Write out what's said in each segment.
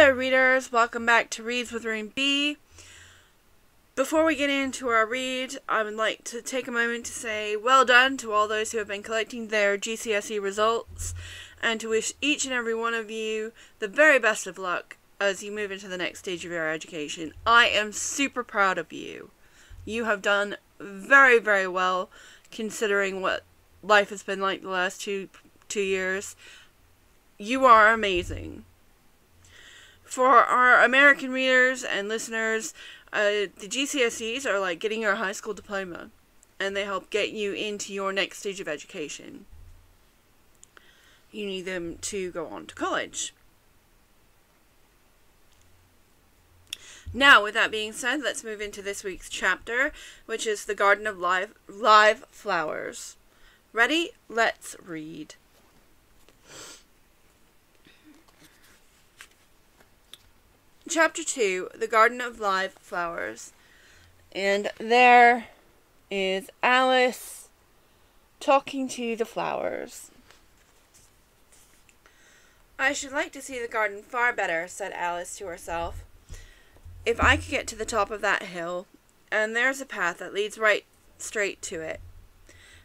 Hello readers, welcome back to Reads with Room B. Before we get into our read, I would like to take a moment to say well done to all those who have been collecting their GCSE results, and to wish each and every one of you the very best of luck as you move into the next stage of your education. I am super proud of you. You have done very, very well considering what life has been like the last two years. You are amazing. For our American readers and listeners, the GCSEs are like getting your high school diploma, and they help get you into your next stage of education. You need them to go on to college. Now, with that being said, let's move into this week's chapter, which is The Garden of Live Flowers. Ready? Let's read. Chapter 2, The Garden of Live Flowers. And there is Alice talking to the flowers. I should like to see the garden far better, said Alice to herself. If I could get to the top of that hill, and there's a path that leads right straight to it.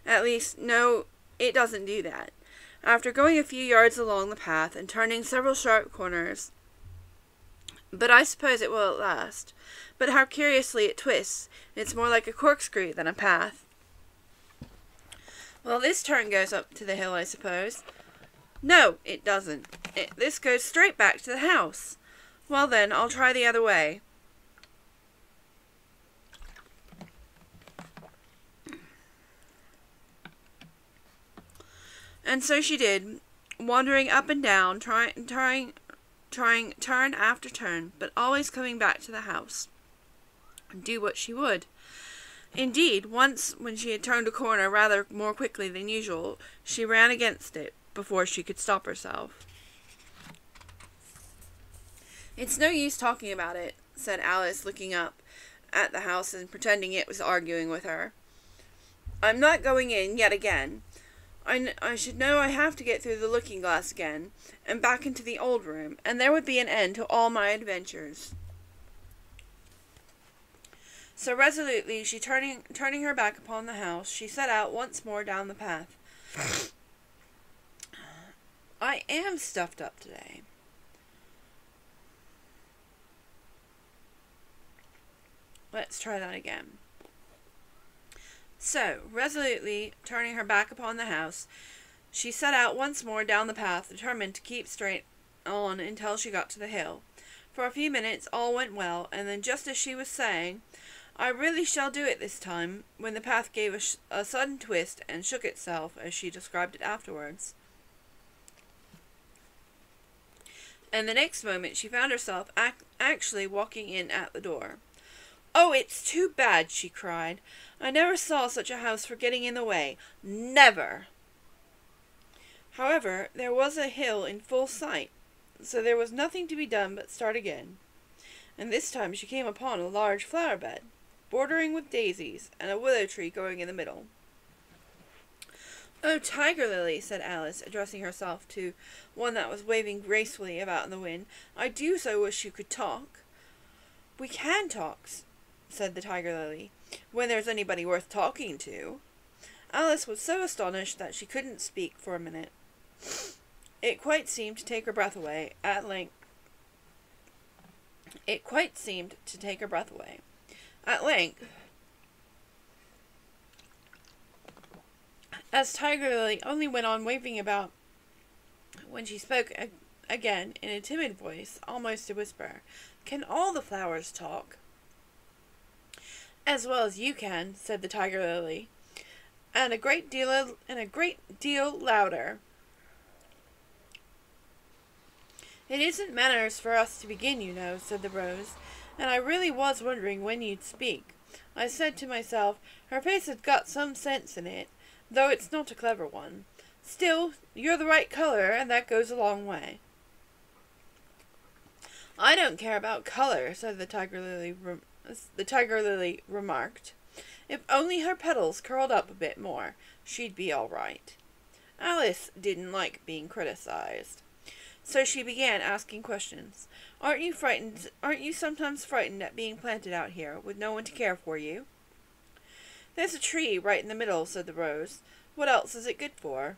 At least, no, it doesn't do that. After going a few yards along the path and turning several sharp corners, but I suppose it will at last. But how curiously it twists. It's more like a corkscrew than a path. Well, this turn goes up to the hill, I suppose. No, it doesn't. This goes straight back to the house. Well then, I'll try the other way. And so she did, wandering up and down, trying turn after turn, but always coming back to the house. Do what she would. Indeed, once when she had turned a corner rather more quickly than usual, she ran against it before she could stop herself. It's no use talking about it, said Alice, looking up at the house and pretending it was arguing with her. I'm not going in yet again. I should know I have to get through the looking-glass again, and back into the old room, and there would be an end to all my adventures. So resolutely, turning her back upon the house, she set out once more down the path. I am stuffed up today. Let's try that again. So, resolutely turning her back upon the house, she set out once more down the path, determined to keep straight on until she got to the hill. For a few minutes all went well, and then just as she was saying, I really shall do it this time, when the path gave a sudden twist and shook itself, as she described it afterwards. And the next moment she found herself actually walking in at the door. Oh, it's too bad, she cried. I never saw such a house for getting in the way. Never! However, there was a hill in full sight, so there was nothing to be done but start again. And this time she came upon a large flower bed, bordering with daisies, and a willow tree going in the middle. Oh, Tiger Lily, said Alice, addressing herself to one that was waving gracefully about in the wind, I do so wish you could talk. We can talk, said the Tiger Lily, when there's anybody worth talking to. Alice was so astonished that she couldn't speak for a minute. It quite seemed to take her breath away. At length, as Tiger Lily only went on waving about, when she spoke again in a timid voice, almost a whisper, Can all the flowers talk? As well as you can, said the Tiger Lily, and a great deal louder. It isn't manners for us to begin, you know, said the Rose, and I really was wondering when you'd speak. I said to myself, her face has got some sense in it, though it's not a clever one. Still, you're the right color, and that goes a long way. I don't care about color, said the Tiger Lily remarked. If only her petals curled up a bit more, she'd be all right. Alice didn't like being criticized. So she began asking questions. Aren't you frightened? Aren't you sometimes frightened at being planted out here, with no one to care for you? There's a tree right in the middle, said the rose. What else is it good for?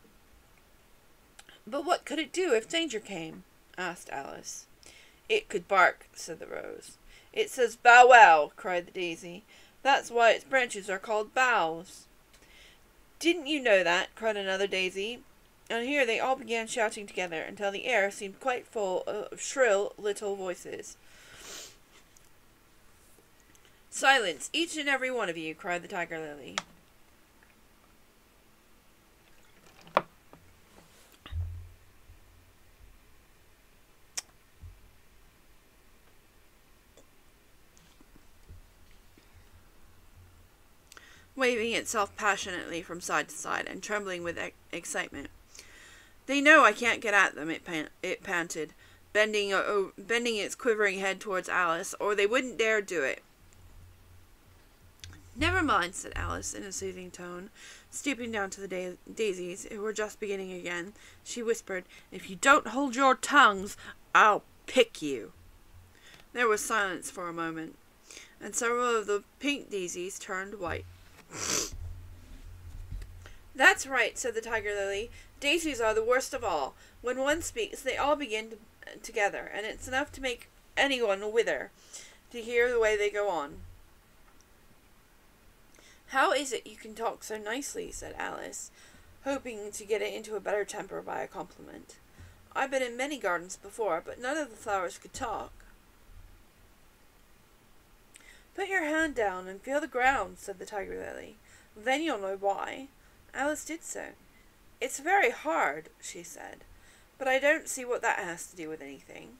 But what could it do if danger came? Asked Alice. It could bark, said the rose. It says bow wow, cried the daisy. That's why its branches are called boughs. Didn't you know that? Cried another daisy. And here they all began shouting together until the air seemed quite full of shrill little voices. Silence, each and every one of you, cried the tiger lily. Waving itself passionately from side to side and trembling with excitement. They know I can't get at them, it panted, bending its quivering head towards Alice, or they wouldn't dare do it. Never mind, said Alice in a soothing tone. Stooping down to the daisies, who were just beginning again, she whispered, If you don't hold your tongues, I'll pick you. There was silence for a moment, and several of the pink daisies turned white. That's right, said the tiger lily. Daisies are the worst of all. When one speaks, they all begin together, and it's enough to make anyone wither to hear the way they go on. How is it you can talk so nicely? Said Alice, hoping to get it into a better temper by a compliment. I've been in many gardens before, but none of the flowers could talk. Put your hand down and feel the ground, said the tiger lily. Then you'll know why. Alice did so. It's very hard, she said, but I don't see what that has to do with anything.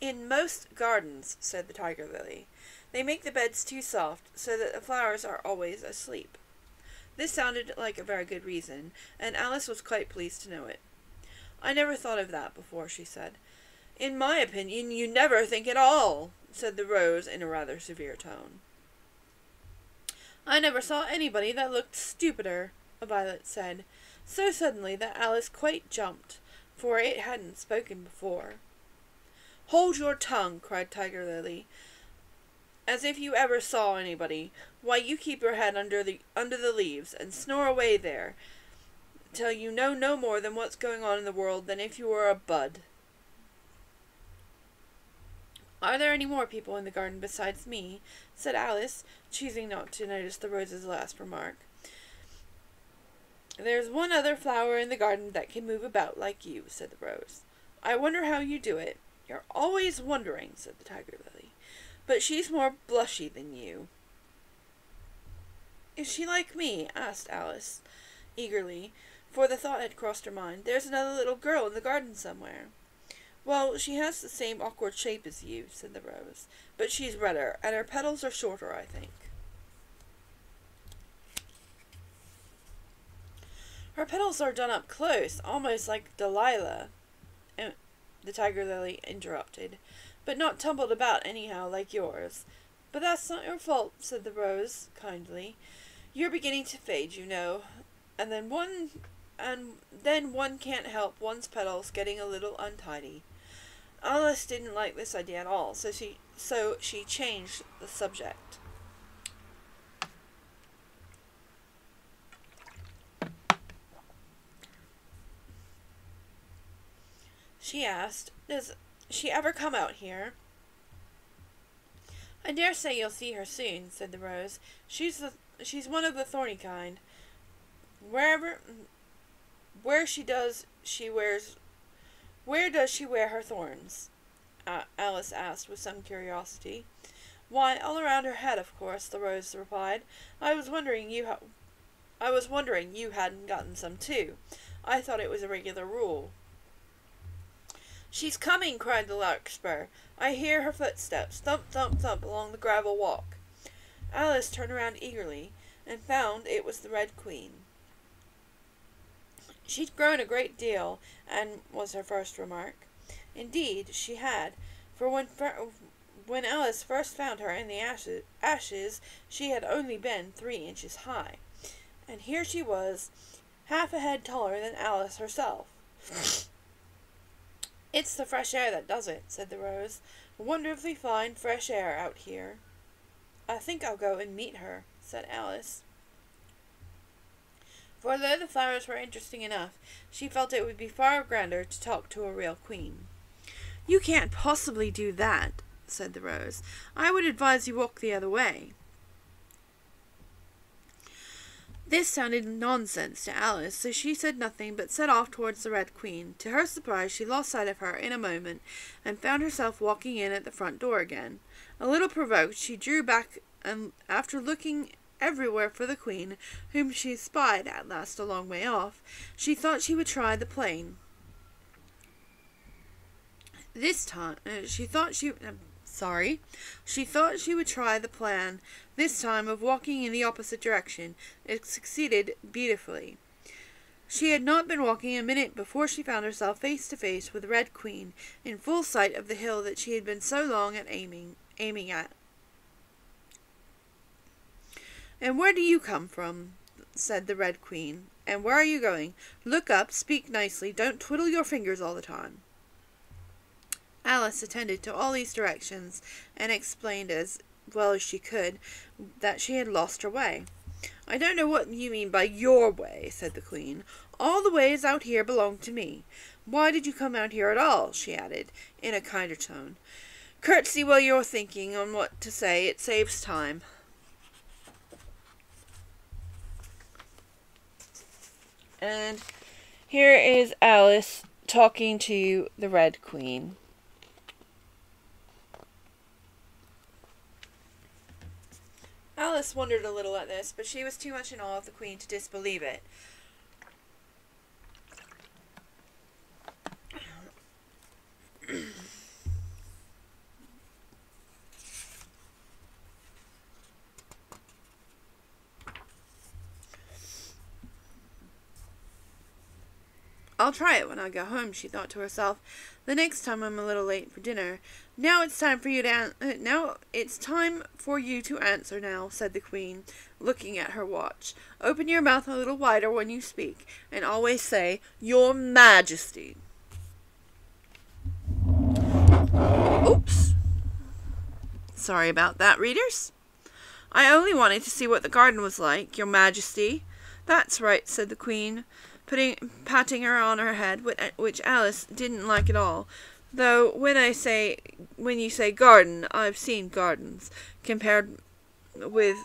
In most gardens, said the tiger lily, they make the beds too soft so that the flowers are always asleep. This sounded like a very good reason, and Alice was quite pleased to know it. I never thought of that before, she said. In my opinion, you never think at all, said the rose in a rather severe tone. I never saw anybody that looked stupider, Violet said, so suddenly that Alice quite jumped, for it hadn't spoken before. Hold your tongue, cried Tiger Lily, as if you ever saw anybody. Why, you keep your head under the leaves, and snore away there, till you know no more than what's going on in the world than if you were a bud. Are there any more people in the garden besides me? Said Alice, choosing not to notice the rose's last remark. There's one other flower in the garden that can move about like you, said the rose. I wonder how you do it. You're always wondering, said the tiger lily. But she's more blushy than you. Is she like me? Asked Alice, eagerly, for the thought had crossed her mind. There's another little girl in the garden somewhere. Well, she has the same awkward shape as you, said the rose, but she's redder, and her petals are shorter, I think. Her petals are done up close, almost like Delilah, the tiger lily interrupted, but not tumbled about anyhow like yours. But that's not your fault, said the rose, kindly. You're beginning to fade, you know, and then one can't help one's petals getting a little untidy. Alice didn't like this idea at all, so she changed the subject. She asked, Does she ever come out here? I dare say you'll see her soon, said the rose. She's one of the thorny kind. Where does she wear her thorns? Alice asked with some curiosity. Why, all around her head, of course, the rose replied. I was wondering you hadn't gotten some too. I thought it was a regular rule. She's coming, cried the larkspur. I hear her footsteps, thump, thump, thump, along the gravel walk. Alice turned around eagerly, and found it was the Red Queen. She'd grown a great deal, and was her first remark. Indeed, she had, for when Alice first found her in the ashes, she had only been 3 inches high, and here she was, half a head taller than Alice herself. It's the fresh air that does it, said the rose. Wonderfully fine fresh air out here. I think I'll go and meet her, said Alice. For although the flowers were interesting enough, she felt it would be far grander to talk to a real queen. You can't possibly do that, said the rose. I would advise you walk the other way. This sounded nonsense to Alice, so she said nothing but set off towards the Red Queen. To her surprise, she lost sight of her in a moment, and found herself walking in at the front door again. A little provoked, she drew back, and after looking everywhere for the Queen, whom she spied at last a long way off, she thought she would try the plan. She thought she would try the plan this time of walking in the opposite direction. It succeeded beautifully. She had not been walking a minute before she found herself face to face with the Red Queen, in full sight of the hill that she had been so long aiming at. "And where do you come from?" said the Red Queen. "And where are you going? Look up, speak nicely, don't twiddle your fingers all the time." Alice attended to all these directions, and explained as well as she could that she had lost her way. "I don't know what you mean by your way," said the Queen. "All the ways out here belong to me. Why did you come out here at all?" she added, in a kinder tone. "Curtsy while you're thinking on what to say. It saves time." And here is Alice talking to the Red Queen. Alice wondered a little at this, but she was too much in awe of the Queen to disbelieve it. "I'll try it when I go home," she thought to herself. "The next time I'm a little late for dinner. Now it's time for you to answer now," said the Queen, looking at her watch. "Open your mouth a little wider when you speak, and always say, 'Your Majesty.'" Oops. Sorry about that, readers. "I only wanted to see what the garden was like, Your Majesty." "That's right," said the Queen, patting her on her head, which Alice didn't like at all. Though when you say garden, I've seen gardens, compared with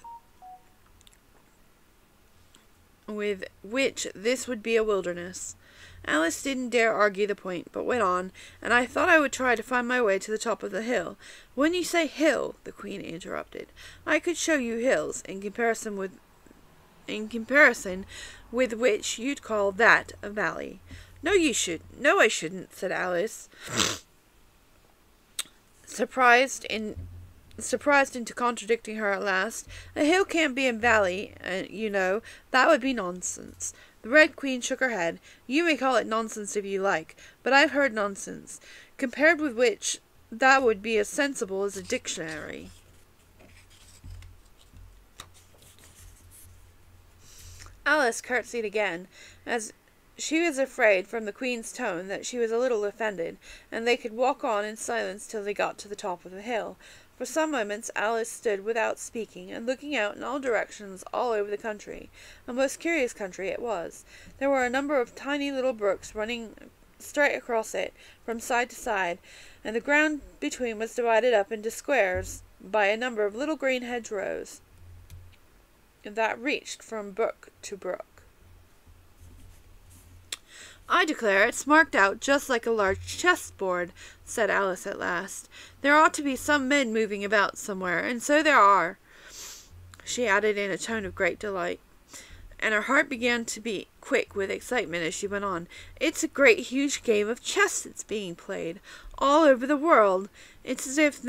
which this would be a wilderness. Alice didn't dare argue the point, but went on, "And I thought I would try to find my way to the top of the hill." "When you say hill," the Queen interrupted, "I could show you hills, in comparison with which you'd call that a valley." No, I shouldn't," said Alice, surprised into contradicting her at last. "A hill can't be a valley, you know. That would be nonsense." The Red Queen shook her head. "You may call it nonsense if you like, but I've heard nonsense, compared with which that would be as sensible as a dictionary." Alice curtsied again, as she was afraid from the Queen's tone that she was a little offended, and they could walk on in silence till they got to the top of the hill. For some moments Alice stood without speaking, and looking out in all directions all over the country. A most curious country it was. There were a number of tiny little brooks running straight across it, from side to side, and the ground between was divided up into squares by a number of little green hedgerows that reached from brook to brook. "I declare it's marked out just like a large chessboard," said Alice at last. "There ought to be some men moving about somewhere, and so there are," she added in a tone of great delight, and her heart began to beat quick with excitement as she went on. "It's a great huge game of chess that's being played all over the world. It's as if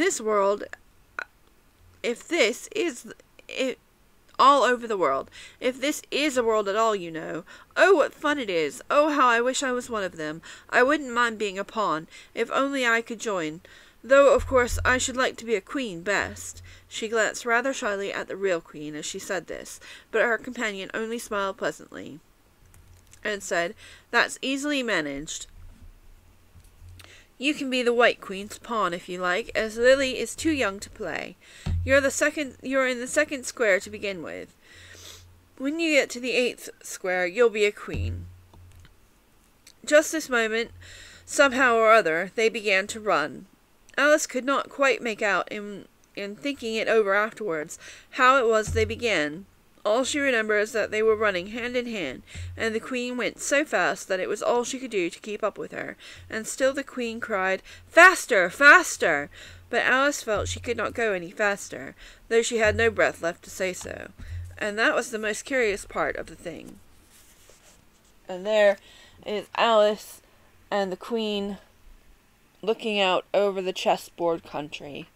all over the world. If this is a world at all, you know. Oh, what fun it is! Oh, how I wish I was one of them. I wouldn't mind being a pawn, if only I could join. Though, of course, I should like to be a queen best." She glanced rather shyly at the real Queen as she said this, but her companion only smiled pleasantly, and said, "That's easily managed. You can be the White Queen's pawn if you like, as Lily is too young to play. You're in the second square to begin with. When you get to the 8th square, you'll be a queen." Just this moment, somehow or other, they began to run. Alice could not quite make out, in thinking it over afterwards, how it was they began. All she remembers is that they were running hand in hand, and the Queen went so fast that it was all she could do to keep up with her, and still the Queen cried, "Faster! Faster!" But Alice felt she could not go any faster, though she had no breath left to say so. And that was the most curious part of the thing. And there is Alice and the Queen looking out over the chessboard country.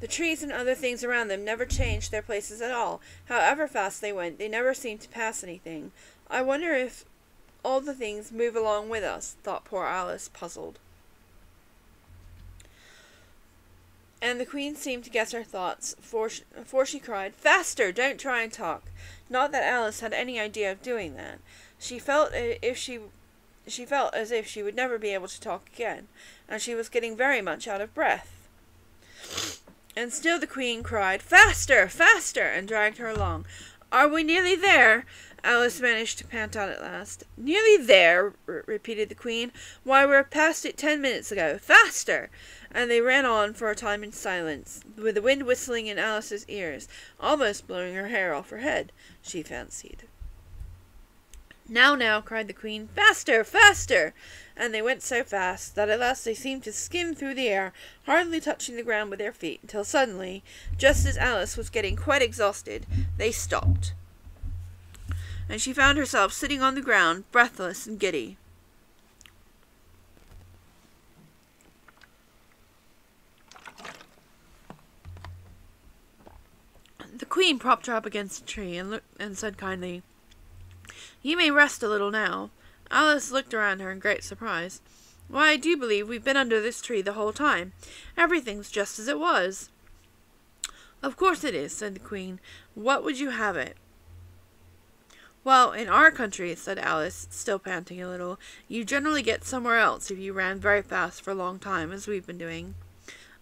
The trees and other things around them never changed their places at all. However fast they went, they never seemed to pass anything. "I wonder if all the things move along with us," thought poor Alice, puzzled. And the Queen seemed to guess her thoughts, for she cried, "Faster! Don't try and talk." Not that Alice had any idea of doing that. She felt as if she would never be able to talk again, and she was getting very much out of breath. And still the Queen cried, "Faster! Faster!" and dragged her along. "Are we nearly there?" Alice managed to pant out at last. "Nearly there?" repeated the Queen. "Why, we're past it 10 minutes ago. Faster!" And they ran on for a time in silence, with the wind whistling in Alice's ears, almost blowing her hair off her head, she fancied. "Now, now," cried the Queen, "faster, faster!" And they went so fast that at last they seemed to skim through the air, hardly touching the ground with their feet, until suddenly, just as Alice was getting quite exhausted, they stopped. And she found herself sitting on the ground, breathless and giddy. The Queen propped her up against a tree and said kindly, "You may rest a little now." Alice looked around her in great surprise. "Why, I do believe we've been under this tree the whole time. Everything's just as it was." "Of course it is," said the Queen. "What would you have it?" "Well, in our country," said Alice, still panting a little, "you generally get somewhere else if you ran very fast for a long time, as we've been doing."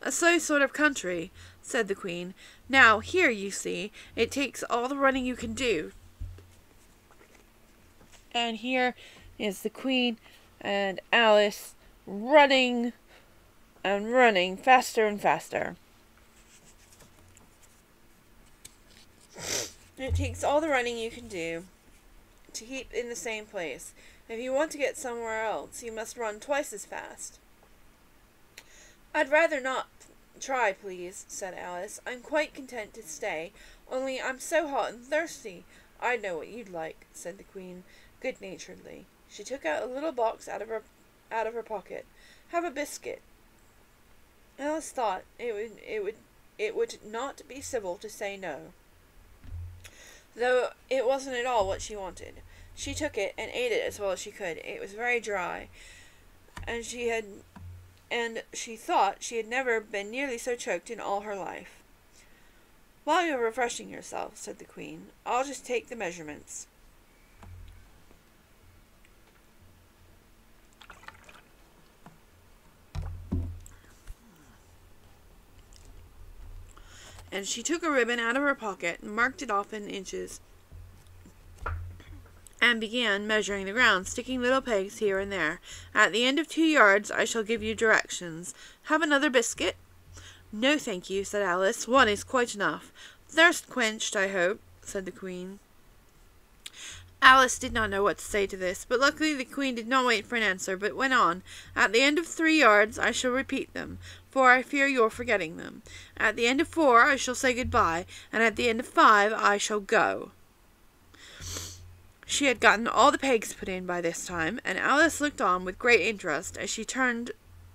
"A slow sort of country," said the Queen. "Now, here, you see, it takes all the running you can do." And here is the Queen and Alice running and running faster and faster. It takes all the running you can do to keep in the same place. If you want to get somewhere else, you must run twice as fast. "I'd rather not try, please," said Alice. "I'm quite content to stay, only I'm so hot and thirsty." "I know what you'd like," said the Queen, good-naturedly. She took out a little box out of her pocket. "Have a biscuit." Alice thought it would not be civil to say no, though it wasn't at all what she wanted. She took it and ate it as well as she could. It was very dry, and she thought she had never been nearly so choked in all her life. "While you're refreshing yourself," said the Queen, "I'll just take the measurements." And she took a ribbon out of her pocket and marked it off in inches, and began measuring the ground, sticking little pegs here and there. "At the end of 2 yards I shall give you directions. Have another biscuit?" "No, thank you," said Alice. "One is quite enough." "Thirst quenched, I hope," said the Queen. Alice did not know what to say to this, but luckily the Queen did not wait for an answer, but went on. "At the end of 3 yards I shall repeat them, for I fear you're forgetting them. At the end of 4 I shall say good-bye, and at the end of 5 I shall go." She had gotten all the pegs put in by this time, and Alice looked on with great interest as she turned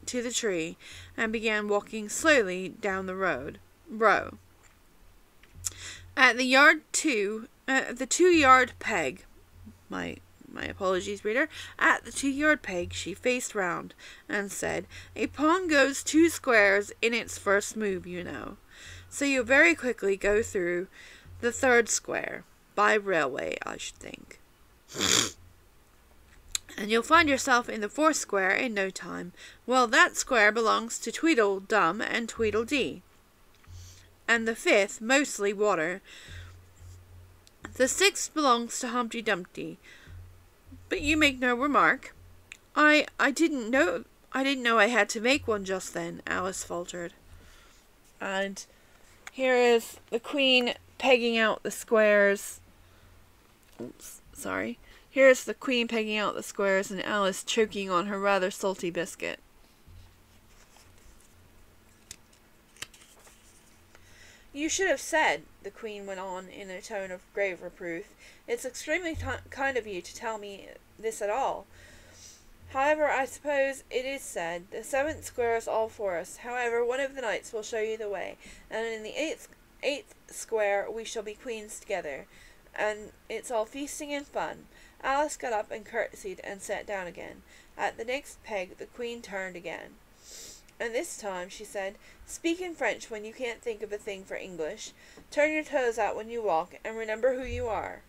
to the tree and began walking slowly down the row. At the 2-yard peg, my apologies, reader. At the 2-yard peg she faced round and said, "A pawn goes 2 squares in its first move, you know. So you very quickly go through the 3rd square. By railway, I should think. And you'll find yourself in the 4th square in no time. Well, that square belongs to Tweedledum and Tweedledee. And the 5th, mostly water. The 6th belongs to Humpty Dumpty. But you make no remark. I didn't know I had to make one just then, Alice faltered. And here is the Queen pegging out the squares. Oops, sorry. Here's the Queen pegging out the squares and Alice choking on her rather salty biscuit. You should have said, the Queen went on in a tone of grave reproof. It's extremely kind of you to tell me this at all. However, I suppose it is said. The 7th square is all for us. However, one of the knights will show you the way, and in the 8th square we shall be queens together, and it's all feasting and fun. Alice got up and curtsied and sat down again. At the next peg the Queen turned again. And this time she said, "Speak in French when you can't think of a thing for English. Turn your toes out when you walk, and remember who you are."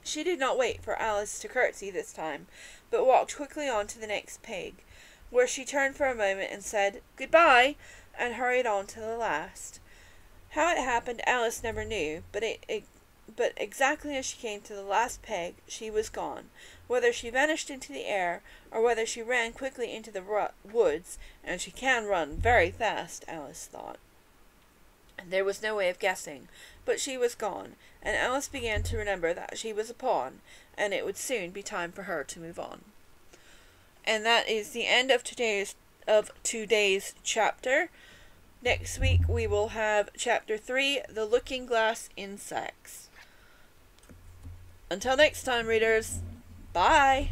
She did not wait for Alice to curtsy this time, but walked quickly on to the next peg, where she turned for a moment and said, "Goodbye," and hurried on to the last. How it happened Alice never knew, but exactly as she came to the last peg, she was gone. Whether she vanished into the air, or whether she ran quickly into the woods, and she can run very fast, Alice thought. There was no way of guessing, but she was gone, and Alice began to remember that she was a pawn, and it would soon be time for her to move on. And that is the end of today's chapter. Next week we will have chapter 3, The Looking Glass Insects. Until next time, readers, bye!